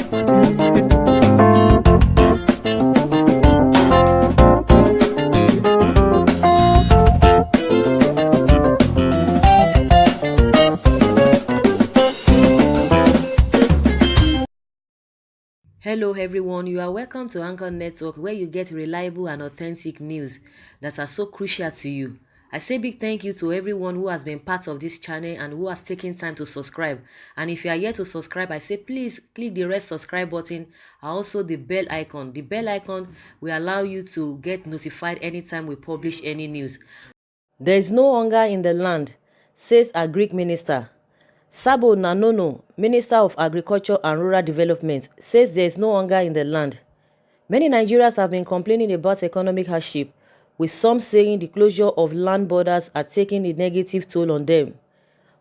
Hello, everyone. You are welcome to Anchor Network, where you get reliable and authentic news that are so crucial to you. I say big thank you to everyone who has been part of this channel and who has taken time to subscribe. And if you are yet to subscribe, I say please click the red subscribe button and also the bell icon. The bell icon will allow you to get notified anytime we publish any news. There is no hunger in the land, says Agric Minister. Sabo Nanono, Minister of Agriculture and Rural Development, says there is no hunger in the land. Many Nigerians have been complaining about economic hardship, with some saying the closure of land borders are taking a negative toll on them.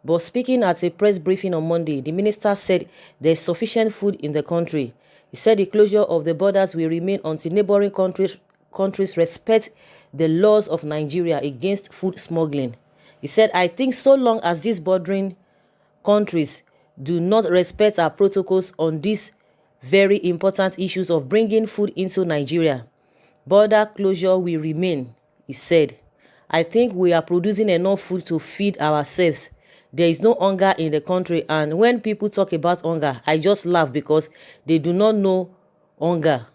But speaking at a press briefing on Monday, the minister said there is sufficient food in the country. He said the closure of the borders will remain until neighboring countries respect the laws of Nigeria against food smuggling. He said, I think so long as these bordering countries do not respect our protocols on these very important issues of bringing food into Nigeria, border closure will remain, he said. I think we are producing enough food to feed ourselves. There is no hunger in the country, and when people talk about hunger, I just laugh because they do not know hunger.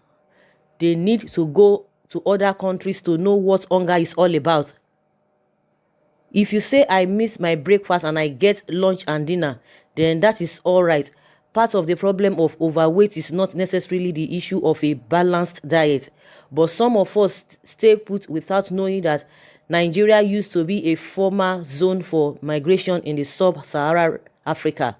They need to go to other countries to know what hunger is all about. If you say I miss my breakfast and I get lunch and dinner, then that is all right. Part of the problem of overweight is not necessarily the issue of a balanced diet, but some of us stay put without knowing that Nigeria used to be a former zone for migration in the sub-Saharan Africa.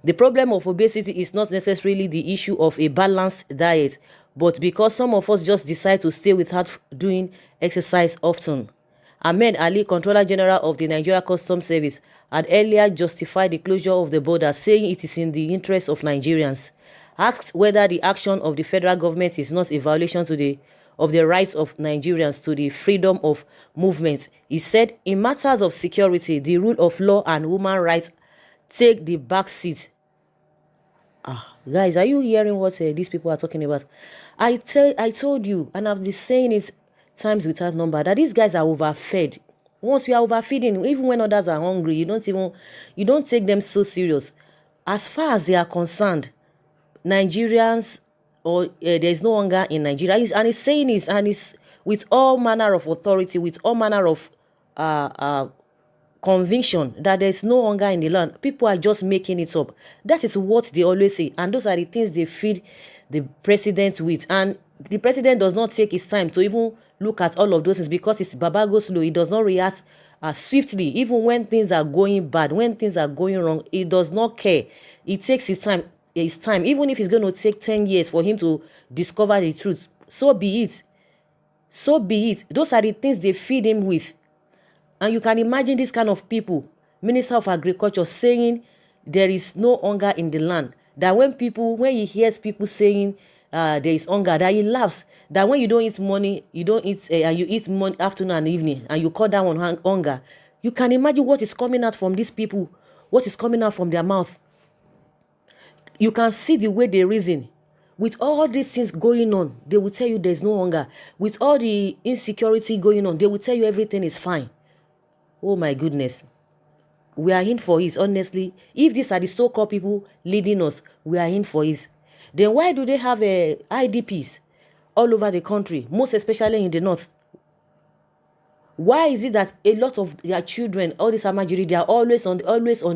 The problem of obesity is not necessarily the issue of a balanced diet, but because some of us just decide to stay without doing exercise often. Ahmed Ali, Controller General of the Nigeria Customs Service, had earlier justified the closure of the border, saying it is in the interest of Nigerians. Asked whether the action of the federal government is not a violation of the rights of Nigerians to the freedom of movement, he said, in matters of security, the rule of law and human rights take the back seat. Guys, are you hearing what these people are talking about? I told you, and I've been saying it times without number, that these guys are overfed. Once you are overfeeding, even when others are hungry, you don't take them so serious. As far as they are concerned, Nigerians, or there is no hunger in Nigeria, and he's saying this, and it's with all manner of authority, with all manner of conviction that there is no hunger in the land. People are just making it up. That is what they always say, and those are the things they feed the president with. And the president does not take his time to even look at all of those things, because it's Baba go slow. He does not react swiftly, even when things are going bad, when things are going wrong. He does not care. He takes his time. Even if it's going to take 10 years for him to discover the truth, so be it. So be it. Those are the things they feed him with. And you can imagine this kind of people, Minister of Agriculture, saying there is no hunger in the land. That when he hears people saying there is hunger, that he laughs. That when you don't eat money, you don't eat, and you eat morning, afternoon, and evening, and you call that one hunger. You can imagine what is coming out from these people, what is coming out from their mouth. You can see the way they reason. With all these things going on, they will tell you there's no hunger. With all the insecurity going on, they will tell you everything is fine. Oh my goodness. We are in for it, honestly. If these are the so-called people leading us, we are in for it. Then why do they have IDPs all over the country, most especially in the north? Why is it that a lot of their children, all these Amajiri, they are always on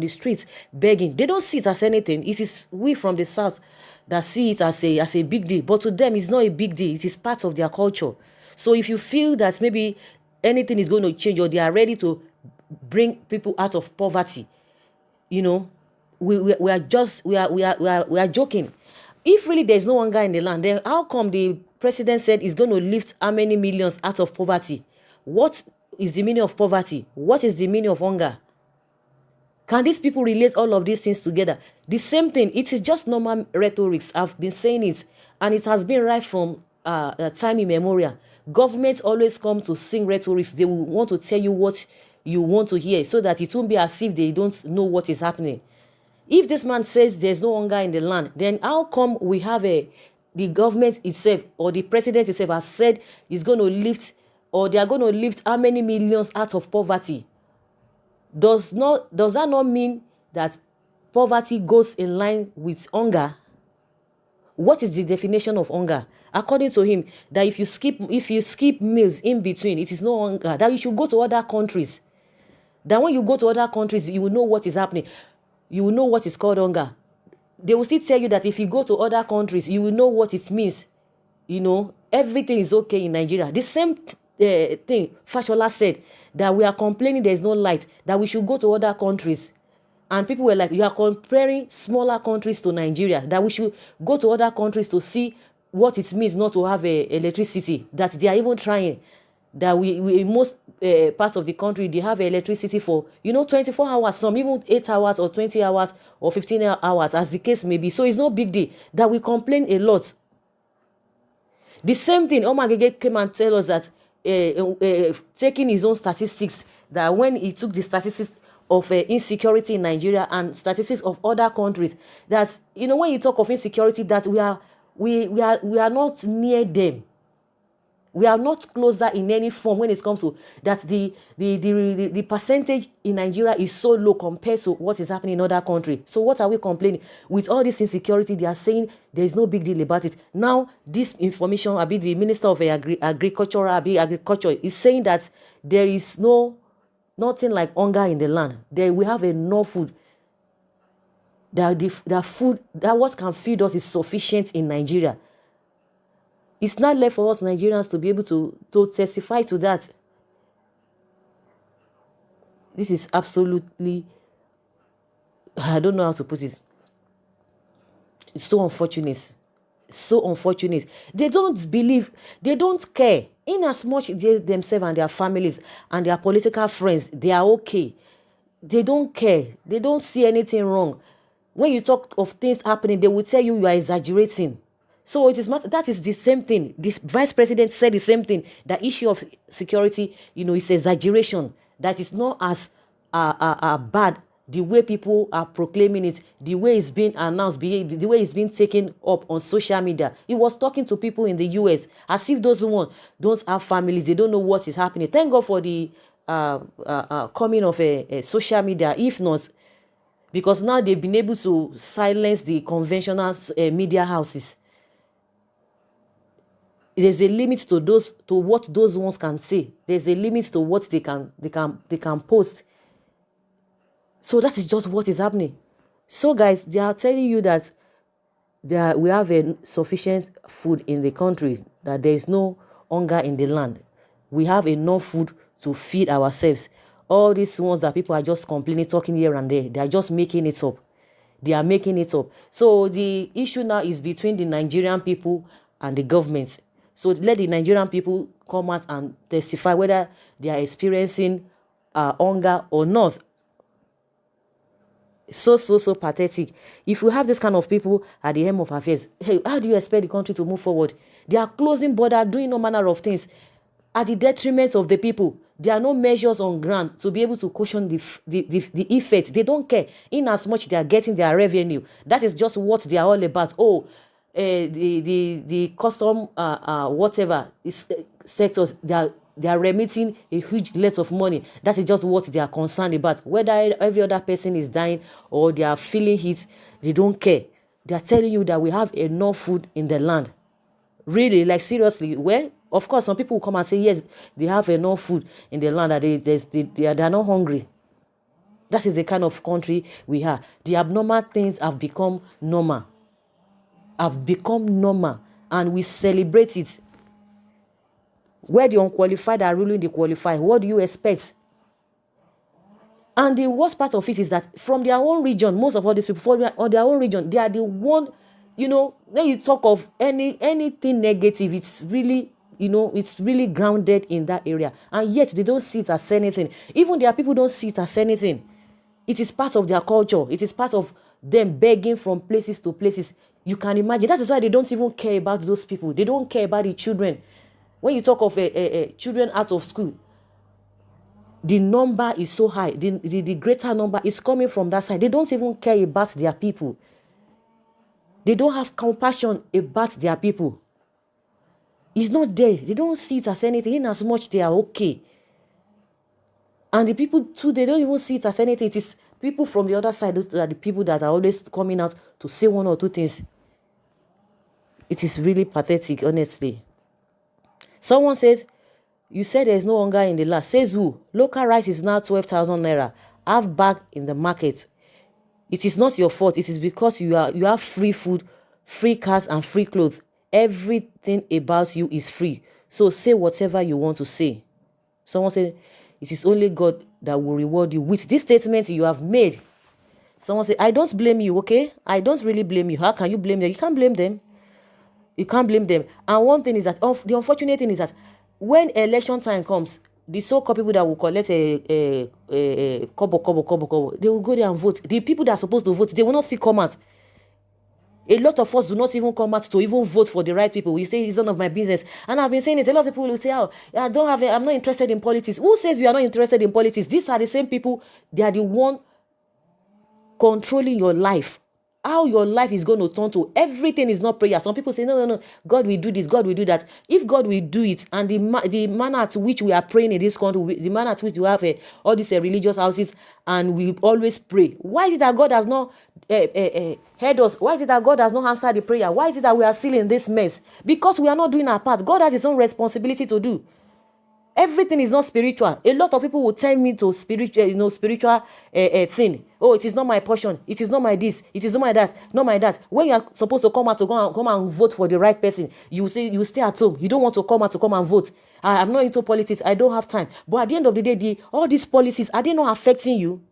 the streets begging? They don't see it as anything. It is we from the south that see it as a big deal. But to them, it's not a big deal. It is part of their culture. So if you feel that maybe anything is going to change, or they are ready to bring people out of poverty, we are joking. If really there's no hunger in the land, then how come the president said he's going to lift how many millions out of poverty? What is the meaning of poverty? What is the meaning of hunger? Can these people relate all of these things together? The same thing. It is just normal rhetoric. I've been saying it, and it has been right from time immemorial. Governments always come to sing rhetoric. They will want to tell you what you want to hear, so that it won't be as if they don't know what is happening. If this man says there's no hunger in the land, then how come we have the government itself or the president itself has said he's going to lift, or they are going to lift how many millions out of poverty? Does that not mean that poverty goes in line with hunger? What is the definition of hunger? According to him, that if you skip meals in between, it is no hunger. That you should go to other countries. That when you go to other countries, you will know what is happening. You will know what is called hunger. They will still tell you that if you go to other countries, you will know what it means. Everything is okay in Nigeria. The same thing Fashola said, that we are complaining there is no light, that we should go to other countries. And people were like, you are comparing smaller countries to Nigeria, that we should go to other countries to see what it means not to have electricity, that they are even trying. That we in most parts of the country, they have electricity for 24 hours, some even 8 hours or 20 hours or 15 hours, as the case may be. So it's no big deal that we complain a lot. The same thing, Omagege came and tell us that taking his own statistics, that when he took the statistics of insecurity in Nigeria and statistics of other countries, that when you talk of insecurity, that we are not near them. We are not closer in any form when it comes to that. The percentage in Nigeria is so low compared to what is happening in other countries. So what are we complaining? With all this insecurity, they are saying there is no big deal about it. Now, this information, the Minister of Agriculture is saying that there is nothing like hunger in the land. We have enough food. That food, that what can feed us is sufficient in Nigeria. It's not left for us Nigerians to be able to testify to that. This is absolutely, I don't know how to put it. It's so unfortunate. So unfortunate. They don't believe, they don't care. In as much they themselves and their families and their political friends, they are okay. They don't care. They don't see anything wrong. When you talk of things happening, they will tell you are exaggerating. So it is that is the same thing. This vice president said the same thing. The issue of security, is exaggeration. That is not as bad the way people are proclaiming it, the way it's being announced, the way it's being taken up on social media. He was talking to people in the US as if those ones don't have families. They don't know what is happening. Thank God for the coming of a social media. If not, because now they've been able to silence the conventional media houses. There's a limit to what those ones can say. There's a limit to what they can post. So that is just what is happening. So guys, they are telling you that we have sufficient food in the country, that there is no hunger in the land. We have enough food to feed ourselves. All these ones that people are just complaining, talking here and there, they are just making it up. They are making it up. So the issue now is between the Nigerian people and the government. So let the Nigerian people come out and testify whether they are experiencing hunger or not. So pathetic. If we have this kind of people at the helm of affairs, hey, how do you expect the country to move forward? They are closing borders, doing no manner of things at the detriment of the people. There are no measures on ground to be able to cushion the effect. They don't care. In as much they are getting their revenue, that is just what they are all about. The custom whatever is sectors, they are remitting a huge lot of money. That is just what they are concerned about. Whether every other person is dying or they are feeling it, they don't care. They are telling you that we have enough food in the land. Really, like seriously. Well, of course, some people will come and say, yes, they have enough food in the land, that they are not hungry. That is the kind of country we have. The abnormal things have become normal. And we celebrate it. Where the unqualified are ruling the qualified, what do you expect? And the worst part of it is that from their own region, most of all these people from their own region, they are the one, when you talk of anything negative, it's really, it's really grounded in that area. And yet they don't see it as anything. Even their people don't see it as anything. It is part of their culture. It is part of them begging from places to places. You can imagine. That is why they don't even care about those people. They don't care about the children. When you talk of children out of school, the number is so high. The greater number is coming from that side. They don't even care about their people. They don't have compassion about their people. It's not there. They don't see it as anything, in as much they are okay. And the people too, they don't even see it as anything. It is people from the other side, those are the people that are always coming out to say one or two things. It is really pathetic, honestly. Someone says, you said there is no hunger in the land. Says who? Local rice is now 12,000 naira. Half bag in the market. It is not your fault. It is because you have free food, free cars, and free clothes. Everything about you is free. So say whatever you want to say. Someone said, it is only God that will reward you with this statement you have made. Someone said, I don't blame you, okay? I don't really blame you. How can you blame them? You can't blame them. You can't blame them. And one thing is that, the unfortunate thing is that when election time comes, the so-called people that will collect a kobo, they will go there and vote. The people that are supposed to vote, they will not still come out. A lot of us do not even come out to even vote for the right people. We say it's none of my business. And I've been saying it. A lot of people will say, oh, I'm not interested in politics. Who says you are not interested in politics? These are the same people. They are the one controlling your life. How your life is going to turn to. Everything is not prayer. Some people say, no, God will do this, God will do that. If God will do it, and the manner at which we are praying in this country, the manner at which we have all these religious houses, and we always pray, why is it that God has not heard us? Why is it that God has not answered the prayer? Why is it that we are still in this mess? Because we are not doing our part. God has his own responsibility to do. Everything is not spiritual. A lot of people will tell me to spiritual thing. Oh, it is not my portion. It is not my this. It is not my that. Not my that. When you are supposed to come out to come and vote for the right person, you say you stay at home. You don't want to come out to come and vote. I'm not into politics. I don't have time. But at the end of the day, all these policies, are they not affecting you?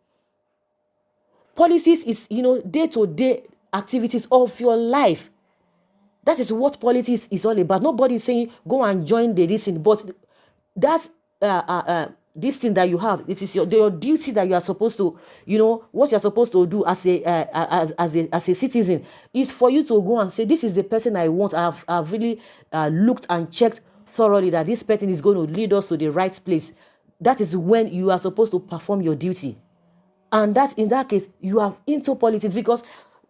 Policies is day-to-day activities of your life. That is what politics is all about. Nobody is saying go and join the this thing, but that this thing that you have, it is your duty that you are supposed to, what you're supposed to do as a citizen is for you to go and say, this is the person I want. I've really looked and checked thoroughly that this person is going to lead us to the right place. That is when you are supposed to perform your duty. And that, in that case, you are into politics, because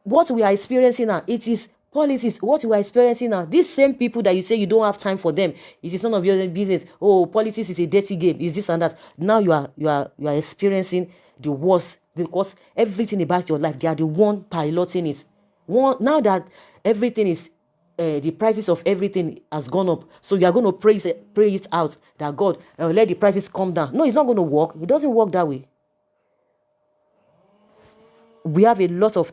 what we are experiencing now, it is politics. What you are experiencing now, these same people that you say you don't have time for them, it is none of your business. Oh, politics is a dirty game. Is this and that. Now you are experiencing the worst, because everything about your life, they are the one piloting it. Now that everything is the prices of everything has gone up, so you are going to pray it out that God, let the prices come down. No, it's not going to work. It doesn't work that way. We have a lot of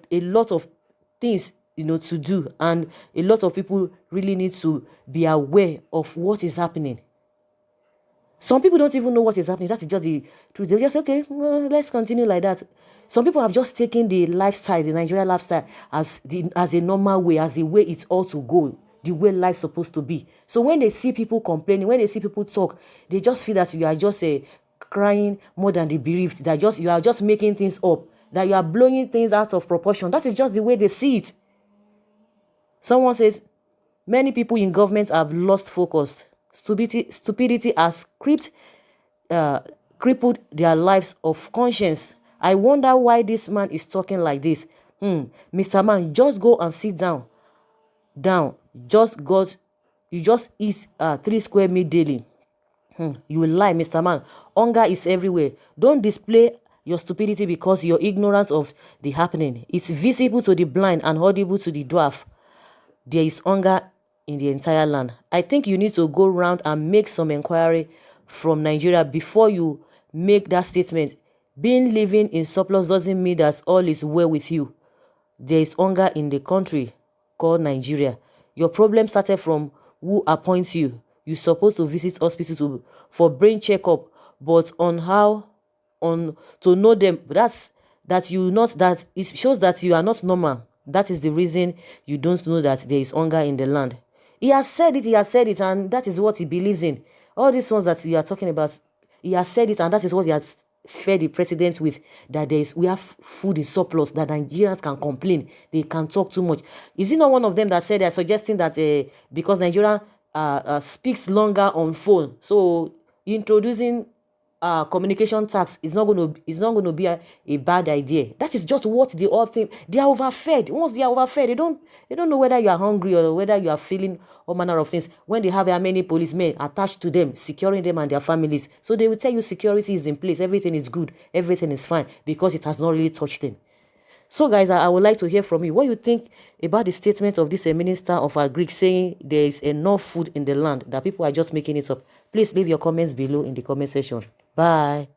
things to do, and a lot of people really need to be aware of what is happening. Some people don't even know what is happening. That is just the truth. They just say, okay, well, let's continue like that. Some people have just taken the lifestyle, the Nigerian lifestyle, as a normal way, as the way it's all to go, the way life's supposed to be. So when they see people complaining, when they see people talk, they just feel that you are just crying more than the bereaved. That you are just making things up, that you are blowing things out of proportion. That is just the way they see it. Someone says, many people in government have lost focus. Stupidity has crippled their lives of conscience. I wonder why this man is talking like this. Mr. Man, just go and sit down. You just eat 3 square meal daily. You will lie, Mr. Man. Hunger is everywhere. Don't display your stupidity because you're ignorant of the happening. It's visible to the blind and audible to the deaf. There is hunger in the entire land. I think you need to go around and make some inquiry from Nigeria before you make that statement. Being living in surplus doesn't mean that all is well with you. There is hunger in the country called Nigeria. Your problem started from who appoints you. You're supposed to visit hospital for brain checkup, but to know them, that it shows that you are not normal. That is the reason you don't know that there is hunger in the land. He has said it, and that is what he believes in. All these ones that you are talking about, he has said it, and that is what he has fed the president with, that we have food in surplus, that Nigerians can complain, they can talk too much. Is he not one of them that said they are suggesting that because Nigeria speaks longer on phone, so introducing communication tax is not going to be a bad idea. That is just what they all think. They are overfed. Once they are overfed, they don't know whether you are hungry or whether you are feeling all manner of things. When they have how many policemen attached to them, securing them and their families, so they will tell you security is in place, everything is good, everything is fine, because it has not really touched them. So guys, I would like to hear from you. What you think about the statement of this minister of Agric saying there is enough food in the land, that people are just making it up? Please leave your comments below in the comment section. Bye.